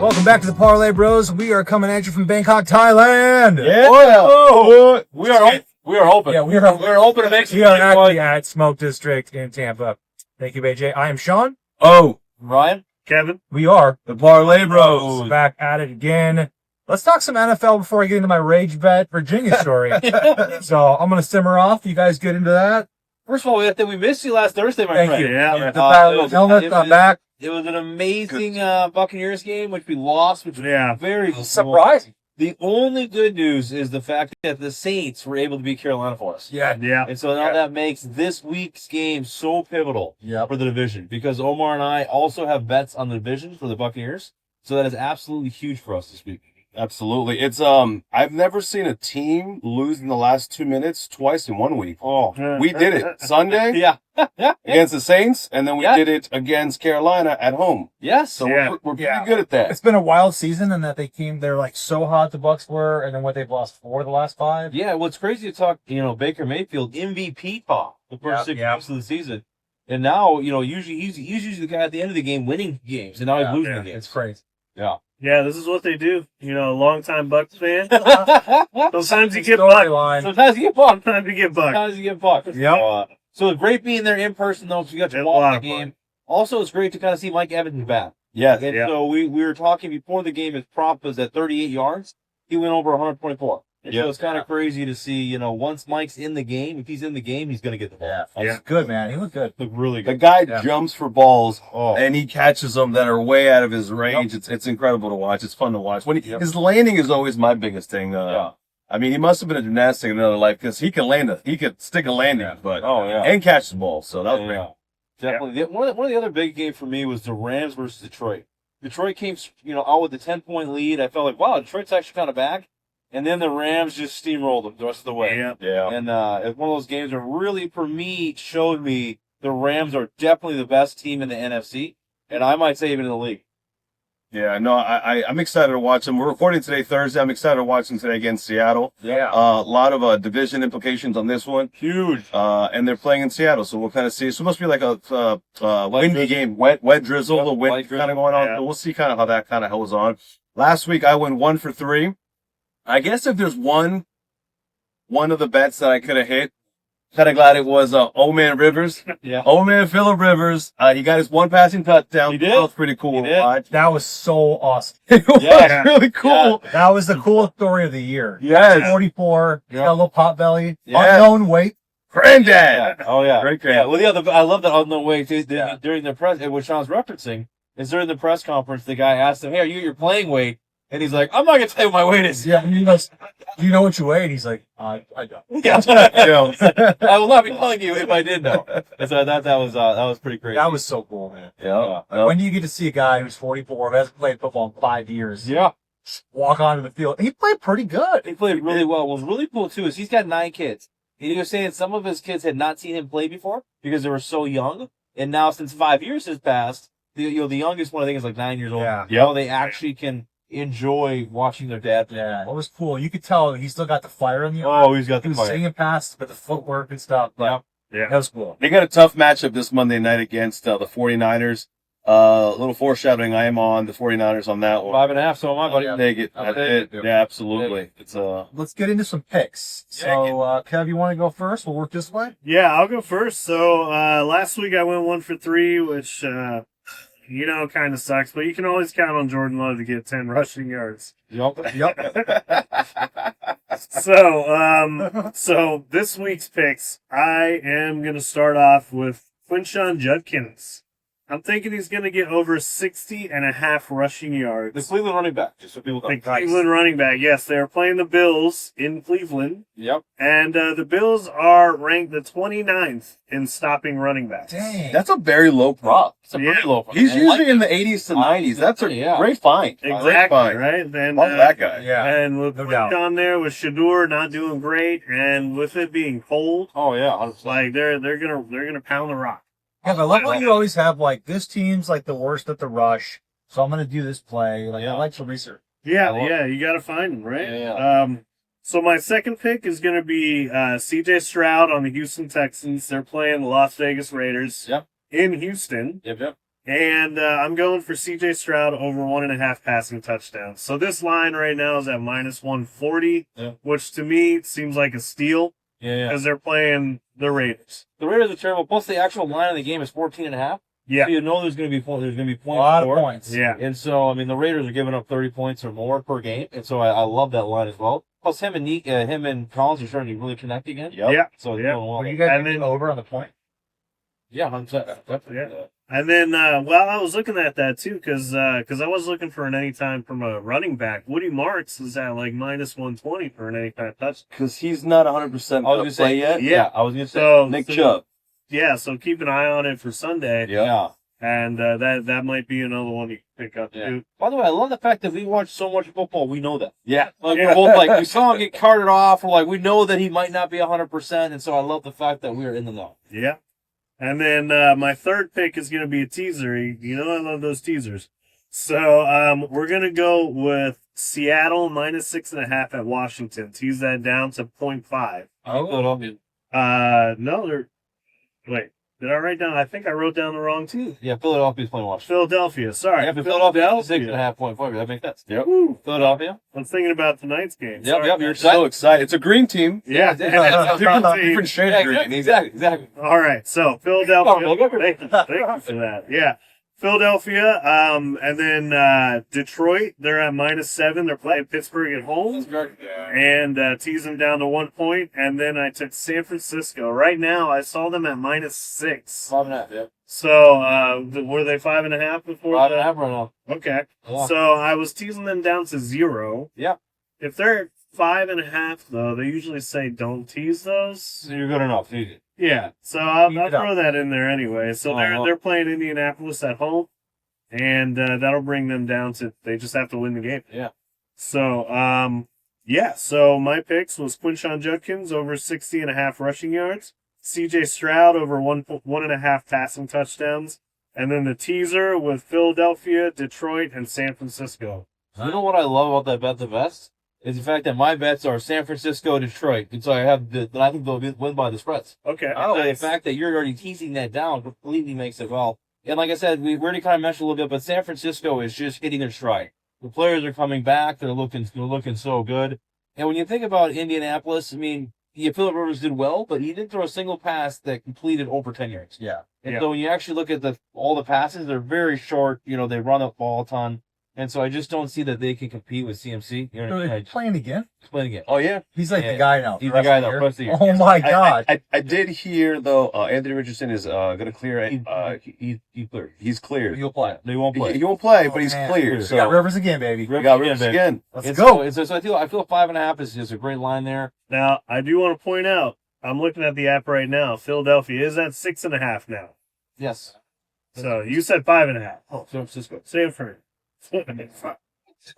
Welcome back to the Parlay Bros. We are coming at you from Bangkok, Thailand. Yeah. Oh, We are open. Yeah, we're open to make We are actually at Smoke District in Tampa. Thank you, AJ. I am Shaun. Oh, Ryan, Kevin. We are the Parlay Bros. back at it again. Let's talk some NFL before I get into my Rage Bet Virginia story. So I'm going to simmer off. You guys get into that? First of all, we missed you last Thursday, my Thank friend. you. Yeah. The Battle of Helmets, I'm back. It was an amazing Buccaneers game, which we lost, which was very Surprising. The only good news is the fact that the Saints were able to beat Carolina for us. Yeah. And so now that makes this week's game so pivotal for the division, because Omar and I also have bets on the division for the Buccaneers. So that is absolutely huge for us this week. Absolutely. It's I've never seen a team lose in the last 2 minutes twice in 1 week. Oh, we did it Sunday yeah. against the Saints, and then we did it against Carolina at home. Yes. So we're pretty good at that. It's been a wild season in that they're like so hot the Bucs were, and then what they've lost 4 of the last 5. Yeah, what's crazy to talk, Baker Mayfield MVP talk the first 6 weeks of the season. And now, usually he's usually the guy at the end of the game winning games, and now he's losing the games. It's crazy. Yeah. Yeah, this is what they do. Longtime Bucks fan. Sometimes you get Storyline. Sometimes you get bucked. Sometimes you get bucked. Sometimes you get bucked. Yep. So it's great being there in person, though, because you got to It's a watch lot the of fun. game. Also, it's great to kind of see Mike Evans back. Yeah. And so we were talking before the game, his prop was at 38 yards. He went over 124. And so it's kind of crazy to see, once Mike's in the game, if he's in the game, he's going to get the ball. He's good, man. He looked good. Looked really The good. guy jumps for balls, Oh. and he catches them that are way out of his range. It's incredible to watch. It's fun to watch. His landing is always my biggest thing. I mean, he must have been a gymnastic in another life, because he could stick a landing, and catch the ball. So that was great. Definitely. One of the other big games for me was the Rams versus Detroit. Detroit came, out with a 10-point lead. I felt like, wow, Detroit's actually kind of back. And then the Rams just steamrolled them the rest of the way. Yeah. And it's one of those games that really, for me, showed me the Rams are definitely the best team in the NFC, and I might say even in the league. Yeah, no, I'm excited to watch them. We're recording today, Thursday. I'm excited to watch them today against Seattle. Yeah. A lot of division implications on this one. Huge. And they're playing in Seattle, so we'll kind of see. So it must be like a windy game, wet drizzle, Yep, the wind light kind of going on. Yeah. So we'll see kind of how that kind of holds on. Last week I went 1 for 3. I guess if there's one of the bets that I could have hit, kind of glad it was old man Rivers. Yeah. Old man Phillip Rivers. He got his 1 passing touchdown. He did. That was pretty cool. He did. That was so awesome. It was Yeah. really cool. That was the coolest story of the year. Yes. 44, got a little pot belly, Yeah. unknown weight. Granddad. Yeah. Oh, yeah. Great Yeah. granddad. Well, I love that on the way during the press, what Sean's referencing is during the press conference, the guy asked him, hey, are you your playing weight? And he's like, I'm not going to tell you what my weight is. Yeah, he goes, do you know what you weigh? And he's like, I don't. Yeah. Yeah. I will not be telling you if I did know. And so I thought that was pretty crazy. That was so cool, man. Yeah. When do you get to see a guy who's 44, who hasn't played football in 5 years, walk onto the field? He played pretty good. He played really well. What was really cool, too, is he's got 9 kids. He was saying some of his kids had not seen him play before because they were so young. And now, since 5 years has passed, the youngest one, I think, is like 9 years old. Yeah. Now they actually can enjoy watching their dad play. Yeah, it was cool. You could tell he still got the fire in the eye. Oh, he's got He the was fire. singing past, but the footwork and stuff. But Yeah. that was cool. They got a tough matchup this Monday night against the 49ers. A little foreshadowing. I am on the 49ers on that one. 5.5, so am I, buddy. Take it. I'll That's take it. Yeah, absolutely. It's Let's get into some picks. So, Kev, you want to go first? We'll work this way. Yeah, I'll go first. So last week I went 1 for 3, which kind of sucks, but you can always count on Jordan Love to get 10 rushing yards. Yep. So this week's picks, I am going to start off with Quinshon Judkins. I'm thinking he's going to get over 60.5 rushing yards. The Cleveland running back, just so people know. The Cleveland running back, yes. They're playing the Bills in Cleveland. Yep. And the Bills are ranked the 29th in stopping running backs. Dang. That's a very low prop. It's a pretty low. He's usually in the 80s to 90s. That's a great find. Great Exactly, find. right? Then, Love that guy. Yeah. And with No doubt. on there, with Shador not doing great, and with it being cold, Oh, yeah. 100%. like they're gonna pound the rock. Yeah, but I love how you always have, like, this team's, like, the worst at the rush, so I'm going to do this play. Like, I like some research. Yeah, you got to find them, right? Yeah. So my second pick is going to be C.J. Stroud on the Houston Texans. They're playing the Las Vegas Raiders Yep. in Houston. Yep. And I'm going for C.J. Stroud over 1.5 passing touchdowns. So this line right now is at minus 140, which to me seems like a steal because they're playing the Raiders. The Raiders are terrible. Plus, the actual line of the game is 14.5. Yeah. So you know there's going to be points. There's going to be points. A lot of points. Yeah. And so, I mean, the Raiders are giving up 30 points or more per game. And so I love that line as well. Plus, him and Collins are starting to really connect again. Yeah. So it's Yeah. going well. Were you guys And then- over on the point? Yeah, 100%. Definitely. Yeah. And then, I was looking at that too because I was looking for an anytime from a running back. Woody Marks is at like minus 120 for an anytime touchdown. Because he's not 100% I was going to say, yet. yeah, I was going to say. So Nick Chubb. Yeah, so keep an eye on it for Sunday. Yeah. And that might be another one you can pick up too. By the way, I love the fact that we watch so much football. We know that. Yeah. Like, we're both like, we saw him get carted off. We're like, we know that he might not be 100%. And so I love the fact that we're in the know. Yeah. And then my third pick is going to be a teaser. You know I love those teasers. So we're going to go with Seattle minus 6.5 at Washington. Tease that down to 0.5. Philadelphia. No, they're... Wait, did I write down? I think I wrote down the wrong team. Yeah, Philadelphia's playing Washington. Philadelphia, sorry. Yeah, but Philadelphia 6.5 point forward. That makes sense. Yep. Woo. Philadelphia. I was thinking about tonight's game. Yep, Sorry. yep. You're excited. So excited. It's a green team. Yeah, Different shade of green. Exactly. All right, so Philadelphia. Thank you for that. Yeah, Philadelphia, and then Detroit. They're at minus 7. They're playing Pittsburgh at home, and tease them down to 1 point. And then I took San Francisco. Right now, I saw them at minus 6. 5.5. Yeah. So were they 5.5 before? 5.5 right now. Okay. Yeah. So I was teasing them down to 0. Yeah. If they're 5.5, though, they usually say don't tease those. So you're good enough. Easy. Yeah. So I'll Keep it throw that in there anyway. So they're playing Indianapolis at home, and that'll bring them down to they just have to win the game. Yeah. So So my picks was Quinshon Judkins over 60.5 rushing yards, C.J. Stroud over 1.5 passing touchdowns, and then the teaser with Philadelphia, Detroit, and San Francisco. You know what I love about that bet the best? Is the fact that my bets are San Francisco, Detroit. And so I think they'll win by the spreads. Okay. So the fact that you're already teasing that down completely makes it well. And like I said, we already kind of mentioned a little bit, but San Francisco is just hitting their stride. The players are coming back. They're looking so good. And when you think about Indianapolis, I mean, Phillip Rivers did well, but he didn't throw a single pass that completed over 10 yards. Yeah. And so when you actually look at all the passes, they're very short. They run the ball a ton. And so I just don't see that they can compete with CMC. So he's playing again? Playing again. Oh, yeah. He's like the guy now. He's the guy now. Rest of the year. Oh my God. I did hear, though, Anthony Richardson is going to clear it. He's cleared. He's cleared. He'll play. No, he won't play. He won't play, but he's Man. cleared. We So got Rivers again, baby. we got Rivers again. Let's And go. So I feel 5.5 is just a great line there. Now, I do want to point out, I'm looking at the app right now. Philadelphia is at 6.5 now. Yes. So you said 5.5. Oh, San Francisco. San Fran.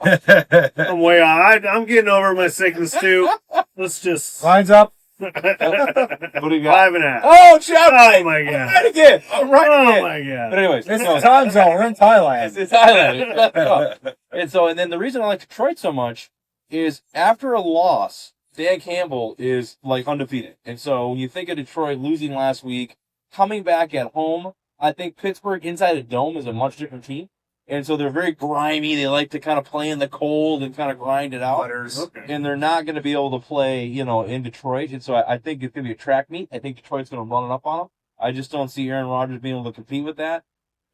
I'm way off. I'm getting over my sickness too. Let's just. Lines up. What do you got? 5.5. Oh, Chubb! Oh my god. Right again. I'm right Oh again. my But god. anyways, It's the time zone. We're in Thailand. It's Thailand. And then the reason I like Detroit so much is after a loss, Dan Campbell is like undefeated. And so when you think of Detroit losing last week, coming back at home, I think Pittsburgh inside a dome is a much different team. And so they're very grimy. They like to kind of play in the cold and kind of grind it out. Okay. And they're not going to be able to play, in Detroit. And so I think it's going to be a track meet. I think Detroit's going to run it up on them. I just don't see Aaron Rodgers being able to compete with that.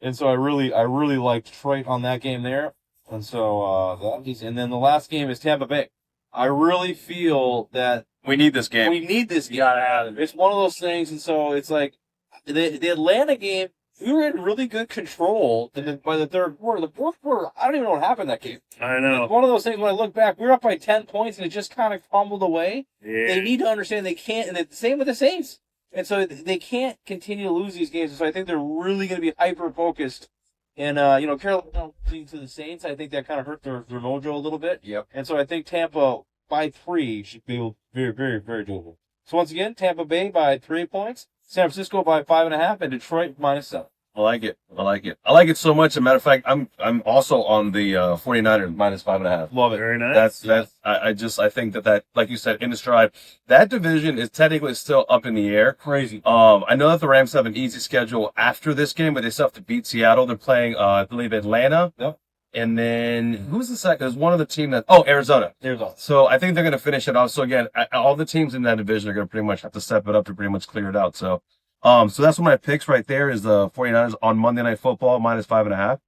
And so I really like Detroit on that game there. And so and then the last game is Tampa Bay. I really feel that We need this game. we need this game. It's one of those things. And so it's like the Atlanta game, we were in really good control by the third quarter. The fourth quarter, I don't even know what happened in that game. I know. It's one of those things when I look back, we were up by 10 points and it just kind of crumbled away. Yeah. They need to understand they can't, and it's the same with the Saints. And so they can't continue to lose these games. And so I think they're really going to be hyper-focused. And, Carolina losing to the Saints, I think that kind of hurt their mojo a little bit. Yep. And so I think Tampa by 3 should be very, very, very doable. So once again, Tampa Bay by 3 points, San Francisco by 5.5, and Detroit minus 7. I like it. I like it so much. As a matter of fact, I'm also on the 49ers minus 5.5. Love it. Very nice. That's I think that like you said, in the stride, that division is technically still up in the air. Crazy. I know that the Rams have an easy schedule after this game, but they still have to beat Seattle. They're playing I believe Atlanta. Yep. And then who's the second? There's one of the team Arizona. Arizona. So I think they're going to finish it off. So again, all the teams in that division are going to pretty much have to step it up to pretty much clear it out. So so that's one of my picks right there is the 49ers on Monday Night Football minus 5.5.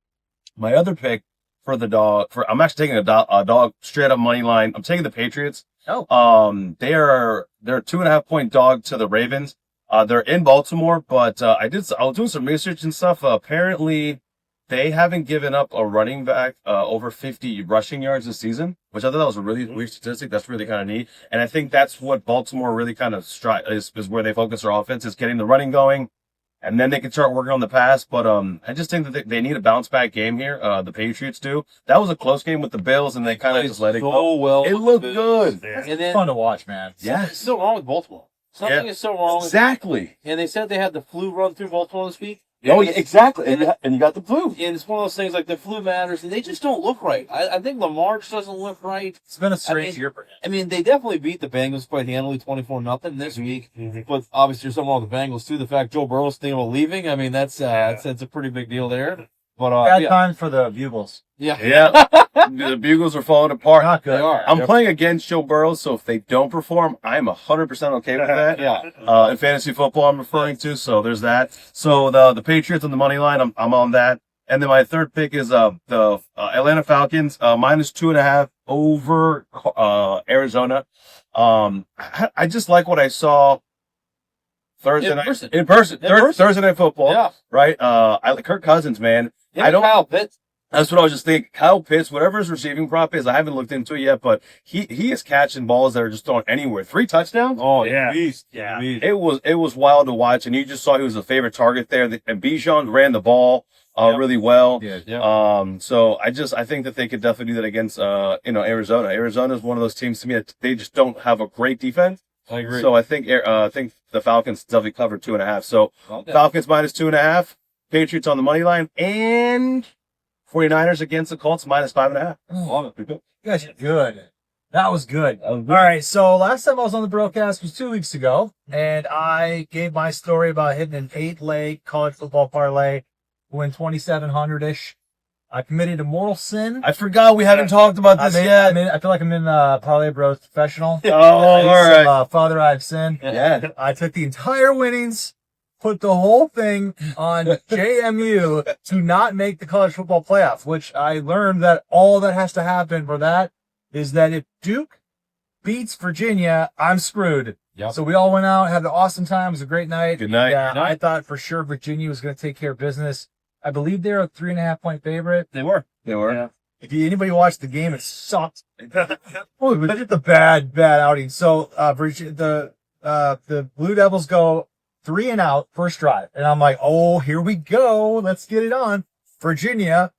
My other pick for the dog, I'm actually taking a dog straight up money line. I'm taking the Patriots. Oh. They're a 2.5 point dog to the Ravens. They're in Baltimore, but I was doing some research and stuff. Apparently they haven't given up a running back over 50 rushing yards this season, which I thought that was a really weird statistic. That's really kind of neat. And I think that's what Baltimore really kind of is where they focus their offense, is getting the running going, and then they can start working on the pass. But I just think that they need a bounce back game here. The Patriots do. That was a close game with the Bills, and they kind of just let it go. So well. It looked good. Yeah. And then Fun to watch, man. Yeah. it's still wrong with Baltimore. Something is so wrong with Exactly. And they said they had the flu run through Baltimore this week. Oh, yeah, exactly. And you got the flu. And it's one of those things like the flu matters, and they just don't look right. I think Lamar just doesn't look right. It's been a strange year for him. I mean, they definitely beat the Bengals quite handily, 24-0 this week. But obviously, there's something wrong with the Bengals too. The fact Joe Burrow's thinking about leaving, I mean, that's a pretty big deal there. But Bad time for the Bugles. yeah. The Bugles are falling apart. Not good. They are. I'm playing against Joe Burrow, so if they don't perform, I'm 100% okay with that. Yeah. In fantasy football, I'm referring to, so there's that. So the Patriots on the money line, I'm on that. And then my third pick is the Atlanta Falcons minus 2.5 over Arizona. I just like what I saw Thursday night in person. Thursday night football. Yeah. Right. I like Kirk Cousins, man. I don't. Kyle Pitts. That's what I was just thinking. Kyle Pitts, whatever his receiving prop is, I haven't looked into it yet, but he is catching balls that are just thrown anywhere. 3 touchdowns. Oh Yeah. beast. Yeah. Beast. It was wild to watch, and you just saw he was a favorite target there. And Bijan ran the ball really well. Yeah. So I think that they could definitely do that against Arizona. Arizona is one of those teams to me that they just don't have a great defense. I agree. So I think the Falcons definitely covered 2.5. So Falcons minus 2.5, Patriots on the money line, and 49ers against the Colts minus 5.5. Oh, you guys are good. That was good. All right, so last time I was on the broadcast was 2 weeks ago, and I gave my story about hitting an 8-leg college football parlay, win 2,700-ish. I committed a mortal sin. I forgot we haven't talked about this yet. I feel like I'm in Parlay Bros Professional. Oh, all right. Father, I've sinned. Yeah. I took the entire winnings, put the whole thing on JMU to not make the college football playoff, which I learned that all that has to happen for that is that if Duke beats Virginia, I'm screwed. Yep. So we all went out, had an awesome time. It was a great night. Good night. Yeah, I thought for sure Virginia was going to take care of business. I believe they're a 3.5 point favorite. They were. Yeah. If anybody watched the game, it sucked. Oh, it was just a bad outing. So the Blue Devils go 3 and out first drive, and I'm like, oh, here we go. Let's get it on. Virginia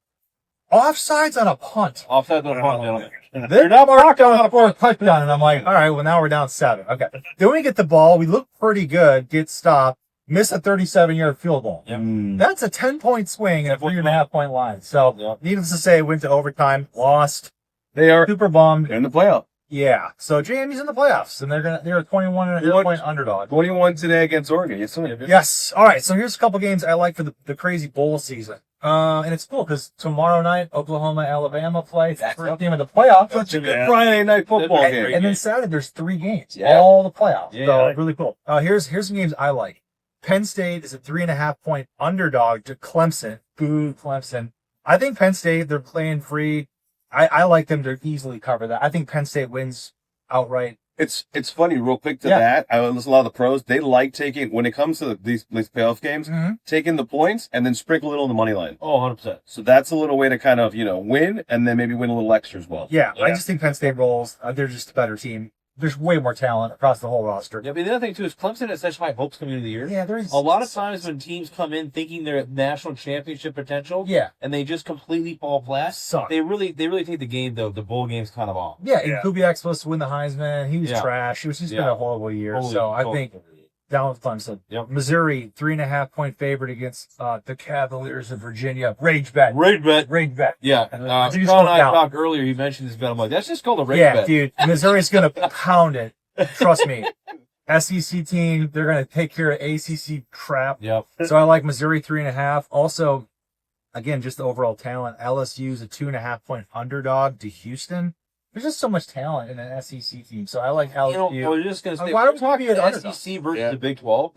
offsides on a punt. Offside on a punt. They're not marked on a fourth touchdown, and I'm like, all right, well now we're down 7. Okay. Then we get the ball. We look pretty good. Get stopped. Miss a 37-yard field goal. Yep. That's a 10-point swing and a 3.5 point line. So, needless to say, went to overtime, lost. They are Super bummed. in the playoff. Yeah. So JMU's in the playoffs, and they're a 21.5 point underdog. 21 today against Oregon. Yes, sir. Yes. All right. So here's a couple games I like for the crazy bowl season. And it's cool because tomorrow night Oklahoma, Alabama play. It's the first game of the playoffs. Such a good Friday night football game. And then Saturday there's 3 games. Yeah. All the playoffs. Yeah. So really cool. Here's some games I like. Penn State is a 3.5 point underdog to Clemson. Boo, Clemson. I think Penn State, they're playing free. I like them to easily cover that. I think Penn State wins outright. It's funny, real quick to that. I listen to a lot of the pros. They like taking, when it comes to these playoff games, taking the points and then sprinkle a little on the money line. Oh, 100%. So that's a little way to kind of, win and then maybe win a little extra as well. Yeah. I just think Penn State rolls. They're just a better team. There's way more talent across the whole roster. Yeah, but the other thing, too, is Clemson has such high hopes coming into the year. Yeah, there's a lot of times when teams come in thinking they're at national championship potential, and they just completely fall flat, they really take the game, the bowl games kind of off. Yeah, and Kubiak's supposed to win the Heisman. He was trash. It was just been a horrible year. So I think down with Clemson. Yep. Missouri, 3.5-point favorite against the Cavaliers of Virginia. Rage bet. Rage bet. Rage bet. Yeah. Missouri's Sean and going I down. talked earlier. He mentioned this bet. I'm like, that's just called a rage Yeah, bet. dude. Missouri's going to pound it. Trust me. SEC team, they're going to take care of ACC crap. Yep. So I like Missouri 3.5. Also, again, just the overall talent. LSU's a 2.5-point underdog to Houston. There's just so much talent in an SEC team. So I like LSU. You know, I was just going to say, Why are we talking about the underdog? SEC versus the Big 12?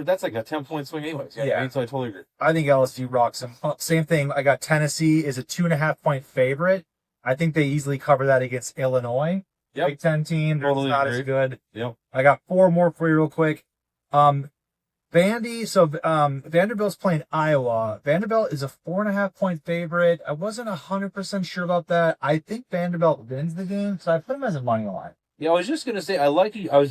That's like a 10-point swing anyways. Yeah. Right? So I totally agree. I think LSU rocks them. Same thing. I got Tennessee is a 2.5-point favorite. I think they easily cover that against Illinois. Yep. Big Ten team. They're Totally not agree. as good. Yep. I got 4 more for you real quick. Vandy. So Vanderbilt's playing Iowa. Vanderbilt is a 4.5-point favorite. I wasn't 100% sure about that. I think Vanderbilt wins the game, so I put them as a money line. Yeah, I was just gonna say I like you. I was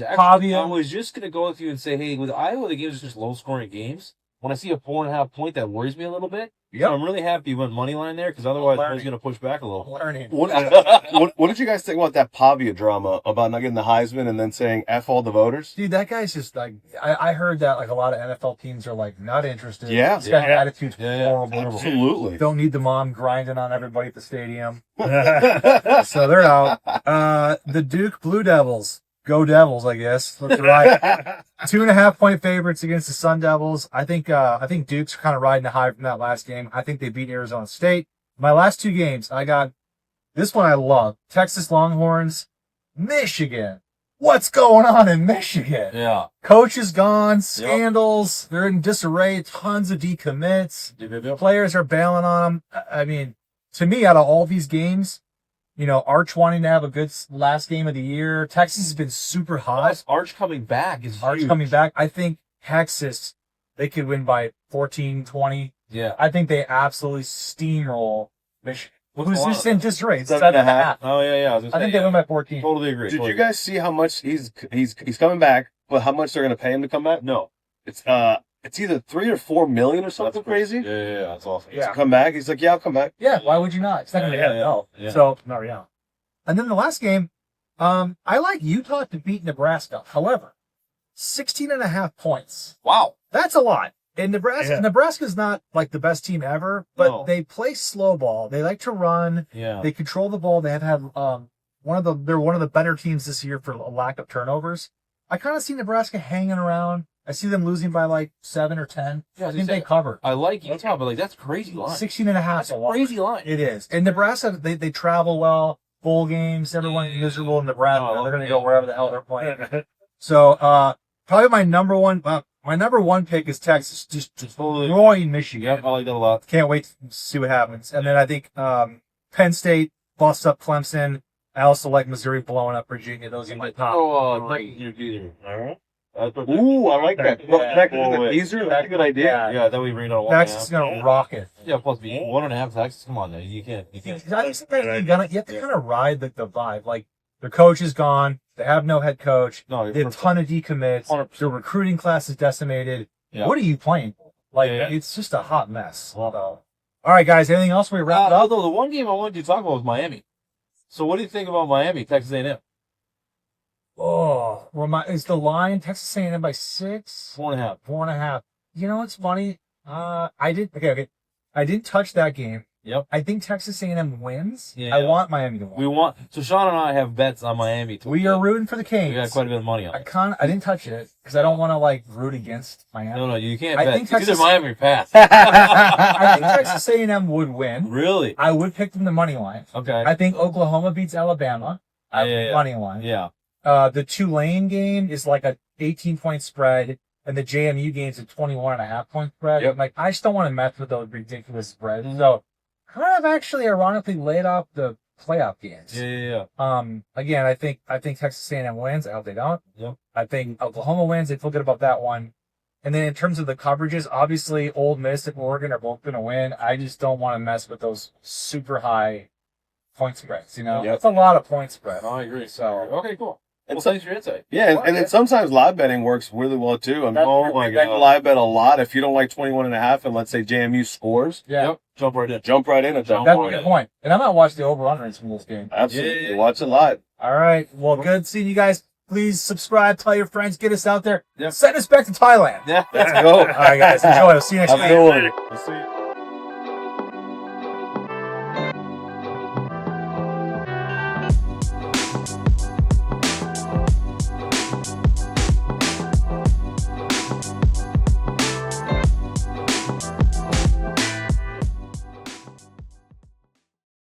just gonna go with you and say, hey, with Iowa, the games are just low scoring games. When I see a 4.5 point, that worries me a little bit. Yep. So I'm really happy you went money line there because otherwise I was gonna push back a little. Learning. What did you guys think about that Pavia drama about not getting the Heisman and then saying F all the voters? Dude, that guy's just like, I heard that like a lot of NFL teams are like not interested. Yeah. This guy's attitude's Yeah. horrible. Absolutely. Don't need the mom grinding on everybody at the stadium. So they're out. The Duke Blue Devils. Go Devils, I guess. Look right. 2.5-point favorites against the Sun Devils. I think Duke's kind of riding the high from that last game. I think they beat Arizona State. My last 2 games, I got this one I love. Texas Longhorns, Michigan. What's going on in Michigan? Yeah. Coach is gone, scandals, they're in disarray, tons of decommits. Players are bailing on them. I mean, to me, out of all these games, you know, Arch wanting to have a good last game of the year. Texas has been super hot. Arch coming back is Arch huge. coming back. I think Texas, they could win by 14, 20. Yeah. I think they absolutely steamroll Michigan. Who's a lot just of in disarray? It's 7.5. Oh yeah. I think they win by 14. Totally agree. Did you guys see how much he's coming back, but how much they're going to pay him to come back? No. It's either 3 or 4 million or something crazy. Yeah. That's awesome. Yeah. To come back, he's like, yeah, I'll come back. Yeah, why would you not? It's not going to be NFL. Yeah. So, not real. And then the last game, I like Utah to beat Nebraska. However, 16.5 points. Wow. That's a lot. And Nebraska's not like the best team ever, but they play slow ball. They like to run. Yeah. They control the ball. They have had they're one of the better teams this year for a lack of turnovers. I kind of see Nebraska hanging around. I see them losing by like 7 or 10. Yeah, I think they cover. I like Utah, but like that's crazy line. 16.5 That's is a a lot. crazy line. It is. And Nebraska, they travel well. Bowl games, everyone's miserable in Nebraska. They're going to go wherever the hell they're playing. So, probably my number one pick is Texas, just destroying Michigan. Yep, I like that a lot. Can't wait to see what happens. And then I think Penn State busts up Clemson. I also like Missouri blowing up Virginia. Those are my top. All right. Ooh, I like that. Yeah. Teaser, that's a good idea. Yeah, then we bring it on. Texas is going to rock it. Yeah, plus 1.5 Texas. Come on, now you can't. I think sometimes you have to kind of ride the vibe. Like, their coach is gone. They have no head coach. No, They have a ton of decommits. 100%. Their recruiting class is decimated. Yeah. What are you playing for? Like, Yeah. it's just a hot mess. So, all right, guys. Anything else? We wrap it up? Although the one game I wanted you to talk about was Miami. So what do you think about Miami, Texas A&M? Oh, is the line Texas A&M by 6? 4.5. 4.5. You know what's funny? I didn't touch that game. Yep. I think Texas A&M wins. Yeah. I want Miami to win. So Sean and I have bets on Miami. We are rooting for the Canes. We got quite a bit of money on it. I didn't touch it because I don't want to like root against Miami. No, you can't I bet. think It's either Texas- Miami or pass. I think Texas A&M would win. Really? I would pick them the money line. Okay. I think Oklahoma beats Alabama. Yeah. Money line. Yeah. The Tulane game is like a 18-point spread, and the JMU game is a 21.5-point spread. Yep. Like, I just don't want to mess with those ridiculous spreads. So, kind of actually ironically laid off the playoff games. Yeah. Again, I think Texas A&M wins. I hope they don't. Yep. I think Oklahoma wins. They feel good about that one. And then in terms of the coverages, obviously Ole Miss and Oregon are both going to win. I just don't want to mess with those super high point spreads. You know, Yep. it's a lot of point spread. I agree. So, Okay, cool. And Well, so- thanks for your insight. Yeah, and then sometimes live betting works really well too. I mean, Oh my you can God. live bet a lot if you don't like 21.5 and let's say JMU scores, yeah. Yep. Jump right in. jump right in and jump That's on a good it. point. And I might watch the over-unders from this game. Absolutely, Yeah. watch it live. All right. Well, good seeing you guys. Please subscribe, tell your friends, get us out there. Yeah. Send us back to Thailand. Yeah, let's go. All right, guys. Enjoy. We'll see you next Have week. a good one. We'll see you.